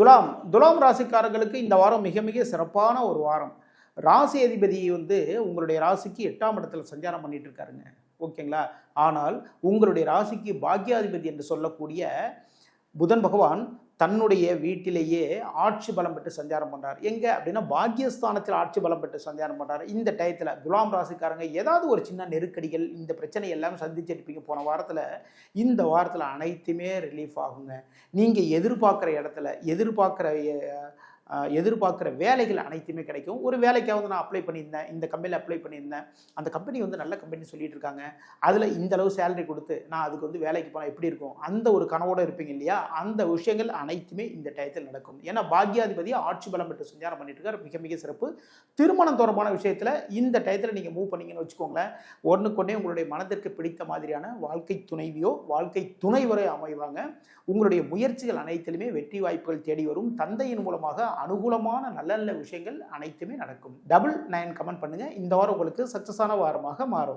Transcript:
துலாம் ராசிக்காரர்களுக்கு இந்த வாரம் மிக மிக சிறப்பான ஒரு வாரம். ராசி அதிபதி உங்களுடைய ராசிக்கு 8ஆம் இடத்துல சஞ்சாரம் பண்ணிட்டு இருக்காருங்க. ஓகேங்களா? ஆனால் உங்களுடைய ராசிக்கு பாக்யாதிபதி என்று சொல்லக்கூடிய புதன் பகவான் தன்னுடைய வீட்டிலேயே ஆட்சி பலம் பெற்று சஞ்சாரம் பண்றார். எங்க அப்படின்னா பாக்யஸ்தானத்தில் ஆட்சி பலம் பெற்று சஞ்சாரம் பண்றாரு. இந்த டயத்துல துலாம் ராசிக்காரங்க ஏதாவது ஒரு சின்ன நெருக்கடிகள், இந்த பிரச்சனை எல்லாம் சந்திச்சிருப்பீங்க போன வாரத்துல. இந்த வாரத்துல அனைத்துமே ரிலீஃப் ஆகுங்க. நீங்க எதிர்பார்க்குற இடத்துல எதிர்பார்க்குற வேலைகள் அனைத்துமே கிடைக்கும். ஒரு வேலைக்காவது நான் அப்ளை பண்ணியிருந்தேன், இந்த கம்பெனியில் அப்ளை பண்ணியிருந்தேன், அந்த கம்பெனி நல்ல கம்பெனி சொல்லிட்டு இருக்காங்க, அதில் இந்த அளவு சேலரி கொடுத்து நான் அதுக்கு வேலைக்கு போனால் எப்படி இருக்கும், அந்த ஒரு கனவோடு இருப்பீங்க இல்லையா? அந்த விஷயங்கள் அனைத்துமே இந்த டயத்தில் நடக்கும். ஏன்னா பாக்யாதிபதி ஆட்சி பலம் பெற்று சஞ்சாரம் பண்ணிட்டு இருக்கார். மிக மிக சிறப்பு. திருமணம் தொடர்பான விஷயத்தில் இந்த டயத்தில் நீங்கள் மூவ் பண்ணீங்கன்னு வச்சுக்கோங்களேன், ஒன்றுக்கொன்னே உங்களுடைய மனதிற்கு பிடித்த மாதிரியான வாழ்க்கை துணைவியோ வாழ்க்கை துணைவரை அமைவாங்க. உங்களுடைய முயற்சிகள் அனைத்திலுமே வெற்றி வாய்ப்புகள் தேடி வரும். தந்தையின் மூலமாக அனுகூலமான நல்ல நல்ல விஷயங்கள் அனைத்துமே நடக்கும். 99 கமெண்ட் பண்ணுங்க. இந்த வாரம் உங்களுக்கு சக்சஸான வாரமாக மாறும்.